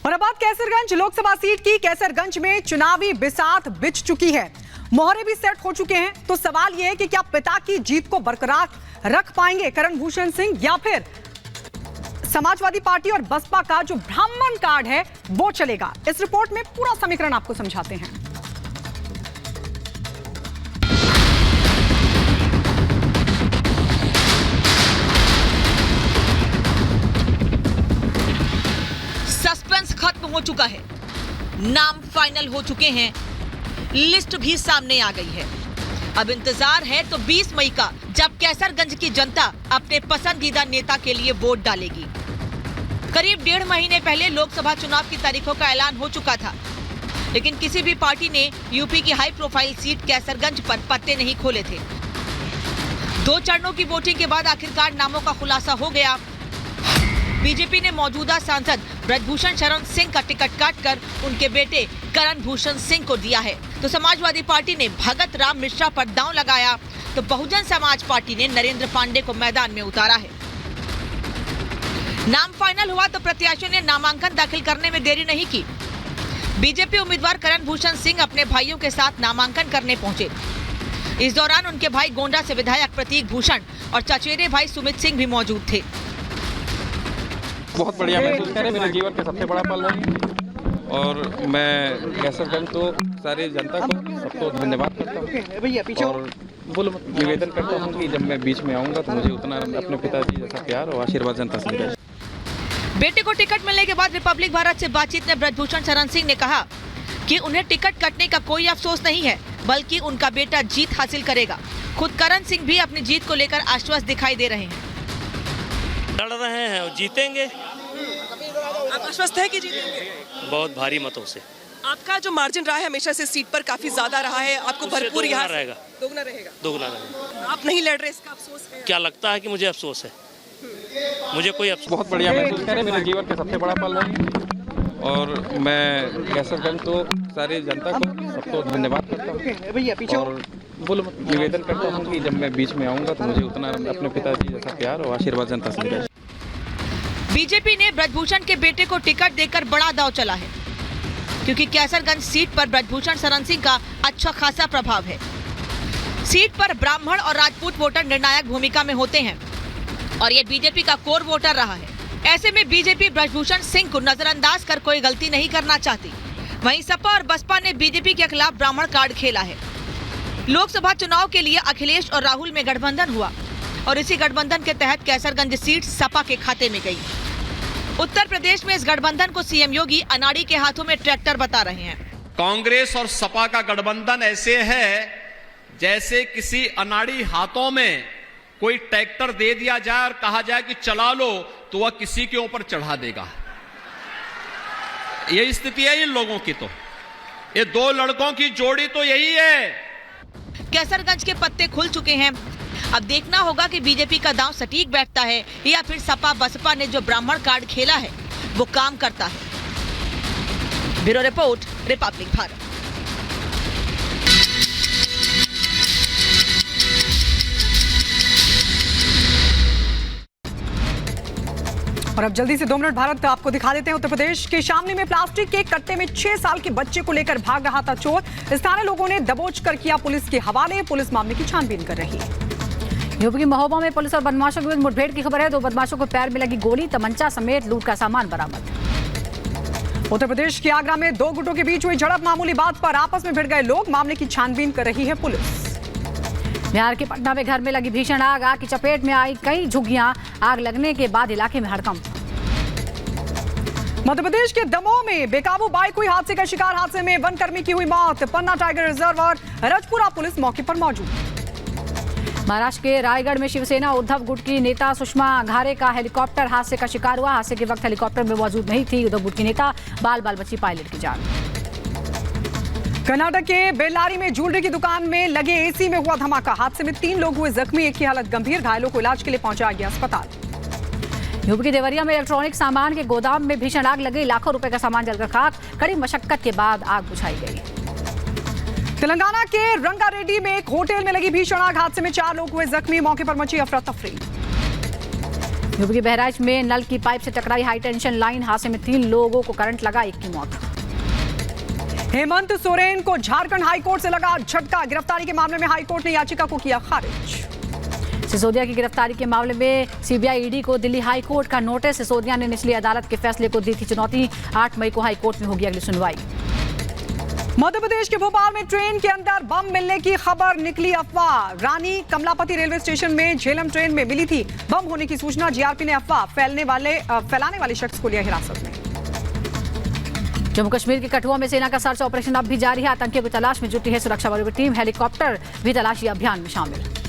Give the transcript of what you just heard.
और अब बात कैसरगंज लोकसभा सीट की। कैसरगंज में चुनावी बिसात बिछ चुकी है, मोहरे भी सेट हो चुके हैं। तो सवाल यह है कि क्या पिता की जीत को बरकरार रख पाएंगे करण भूषण सिंह, या फिर समाजवादी पार्टी और बसपा का जो ब्राह्मण कार्ड है वो चलेगा। इस रिपोर्ट में पूरा समीकरण आपको समझाते हैं। सस्पेंस खत्म हो चुका है, नाम फाइनल हो चुके हैं, लिस्ट भी सामने आ गई है। अब इंतजार है तो 20 मई का, जब कैसरगंज की जनता अपने पसंदीदा नेता के लिए वोट डालेगी। करीब 1.5 महीने पहले लोकसभा चुनाव की तारीखों का ऐलान हो चुका था, लेकिन किसी भी पार्टी ने यूपी की हाई प्रोफाइल सीट कैसरगंज पर पत्ते नहीं खोले थे। 2 चरणों की वोटिंग के बाद आखिरकार नामों का खुलासा हो गया। बीजेपी ने मौजूदा सांसद ब्रजभूषण शरण सिंह का टिकट काटकर उनके बेटे करण भूषण सिंह को दिया है। तो समाजवादी पार्टी ने भगत राम मिश्रा पर दांव लगाया, तो बहुजन समाज पार्टी ने नरेंद्र पांडे को मैदान में उतारा है। नाम फाइनल हुआ तो प्रत्याशियों ने नामांकन दाखिल करने में देरी नहीं की। बीजेपी उम्मीदवार करण भूषण सिंह अपने भाइयों के साथ नामांकन करने पहुंचे। इस दौरान उनके भाई गोंडा से विधायक प्रतीक भूषण और चचेरे भाई सुमित सिंह भी मौजूद थे। बहुत बढ़िया महसूस कर रहे हैं, मेरे जीवन का सबसे बड़ा पल है और मैं कैसरगंज तो सारी जनता को सबको धन्यवाद करता हूँ और निवेदन करता हूँ कि जब मैं बीच में आऊँगा तो मुझे उतना अपने पिताजी जैसा प्यार और आशीर्वाद जनता से मिले। बेटे को टिकट मिलने के बाद रिपब्लिक भारत से बातचीत में ब्रजभूषण शरण सिंह ने कहा कि उन्हें टिकट कटने का कोई अफसोस नहीं है, बल्कि उनका बेटा जीत हासिल करेगा। खुद करण सिंह भी अपनी जीत को लेकर आश्वस्त दिखाई दे रहे हैं। लड़ रहे हैं और जीतेंगे। आप आश्वस्त है कि जीतेंगे? बहुत भारी मतों से। आपका जो मार्जिन रहा है हमेशा से सीट पर काफी ज्यादा रहा है, आपको भरपूर यहाँ रहेगा, दोगुना रहेगा। दोगुना रहेगा। आप नहीं लड़ रहे, इसका अफसोस है? क्या लगता है कि मुझे अफसोस है? मुझे कोई अफसोस। बहुत बढ़िया महसूस कर रहे हैं, मेरे जीवन का सबसे बड़ा पल है और मैं कैसरगंज तो सारी जनता को सबको धन्यवाद करता हूँ और निवेदन करता हूँ कि जब मैं बीच में आऊँगा तो मुझे उतना अपने पिताजी जैसा प्यार और आशीर्वाद जनता से मिले। बीजेपी ने ब्रजभूषण के बेटे को टिकट देकर बड़ा दांव चला है, क्योंकि कैसरगंज सीट पर ब्रजभूषण शरण सिंह का अच्छा खासा प्रभाव है। सीट पर ब्राह्मण और राजपूत वोटर निर्णायक भूमिका में होते हैं और ये बीजेपी का कोर वोटर रहा है। ऐसे में बीजेपी ब्रजभूषण सिंह को नजरअंदाज कर कोई गलती नहीं करना चाहती। वहीं सपा और बसपा ने बीजेपी के खिलाफ ब्राह्मण कार्ड खेला है। लोकसभा चुनाव के लिए अखिलेश और राहुल में गठबंधन हुआ और इसी गठबंधन के तहत कैसरगंज सीट सपा के खाते में गई। उत्तर प्रदेश में इस गठबंधन को सीएम योगी अनाड़ी के हाथों में ट्रैक्टर बता रहे हैं। कांग्रेस और सपा का गठबंधन ऐसे है जैसे किसी अनाड़ी हाथों में कोई ट्रैक्टर दे दिया जाए और कहा जाए कि चला लो, तो वह किसी के ऊपर चढ़ा देगा। ये स्थिति है इन लोगों की। तो ये 2 लड़कों की जोड़ी तो यही है। कैसरगंज के पत्ते खुल चुके हैं। अब देखना होगा कि बीजेपी का दांव सटीक बैठता है या फिर सपा बसपा ने जो ब्राह्मण कार्ड खेला है वो काम करता है। Bureau report, Republic Bharat. और अब जल्दी से 2 मिनट भारत आपको दिखा देते हैं। उत्तर प्रदेश के शामली में प्लास्टिक के कट्टे में 6 साल के बच्चे को लेकर भाग रहा था चोर। स्थानीय लोगों ने दबोच कर किया पुलिस के हवाले। पुलिस मामले की छानबीन कर रही है। यूपी की महोबा में पुलिस और बदमाशों के बीच मुठभेड़ की खबर है। 2 बदमाशों को पैर में लगी गोली, तमंचा समेत लूट का सामान बरामद। उत्तर प्रदेश के आगरा में 2 गुटों के बीच हुई झड़प। मामूली बात पर आपस में भिड़ गए लोग। मामले की छानबीन कर रही है पुलिस। बिहार के पटना में घर में लगी भीषण आग। आग की चपेट में आई कई झुग्गियां। आग लगने के बाद इलाके में हड़कंप। मध्य प्रदेश के दमोह में बेकाबू बाइक हुई हादसे का शिकार। हादसे में वनकर्मी की हुई मौत। पन्ना टाइगर रिजर्व और रजपुरा पुलिस मौके पर मौजूद। महाराष्ट्र के रायगढ़ में शिवसेना उद्धव गुट की नेता सुषमा घारे का हेलीकॉप्टर हादसे का शिकार हुआ। हादसे के वक्त हेलीकॉप्टर में मौजूद नहीं थी उद्धव गुट की नेता। बाल बाल बची पायलट की जान। कर्नाटक के बेल्लारी में ज्वेलरी की दुकान में लगे एसी में हुआ धमाका। हादसे में 3 लोग हुए जख्मी, एक की हालत गंभीर। घायलों को इलाज के लिए पहुंचाया गया अस्पताल। यूपी के देवरिया में इलेक्ट्रॉनिक सामान के गोदाम में भीषण आग लगी। लाखों रुपए का सामान जलकर खाक। कड़ी मशक्कत के बाद आग बुझाई गई। तेलंगाना के रंगारेड्डी में एक होटल में लगी भीषण आग। हादसे में 4 लोग हुए जख्मी, मौके पर मची अफरा तफरी। यूपी के बहराइच में नल की पाइप से टकराई हाई टेंशन लाइन, हादसे में 3 लोगों को करंट लगा, 1 की मौत। हेमंत सोरेन को झारखंड हाईकोर्ट से लगा झटका, गिरफ्तारी के मामले में हाईकोर्ट ने याचिका को किया खारिज। सिसोदिया की गिरफ्तारी के मामले में सीबीआई ईडी को दिल्ली हाईकोर्ट का नोटिस, सिसोदिया ने निचली अदालत के फैसले को दी थी चुनौती, 8 मई को हाईकोर्ट में होगी अगली सुनवाई। मध्य प्रदेश के भोपाल में ट्रेन के अंदर बम मिलने की खबर निकली अफवाह, रानी कमलापति रेलवे स्टेशन में झेलम ट्रेन में मिली थी बम होने की सूचना, जीआरपी ने अफवाह फैलाने वाले शख्स को लिया हिरासत में। जम्मू कश्मीर के कठुआ में सेना का सर्च ऑपरेशन अब भी जारी है, आतंकियों की तलाश में जुटी है सुरक्षा बलों की टीम, हेलीकॉप्टर भी तलाशी अभियान में शामिल।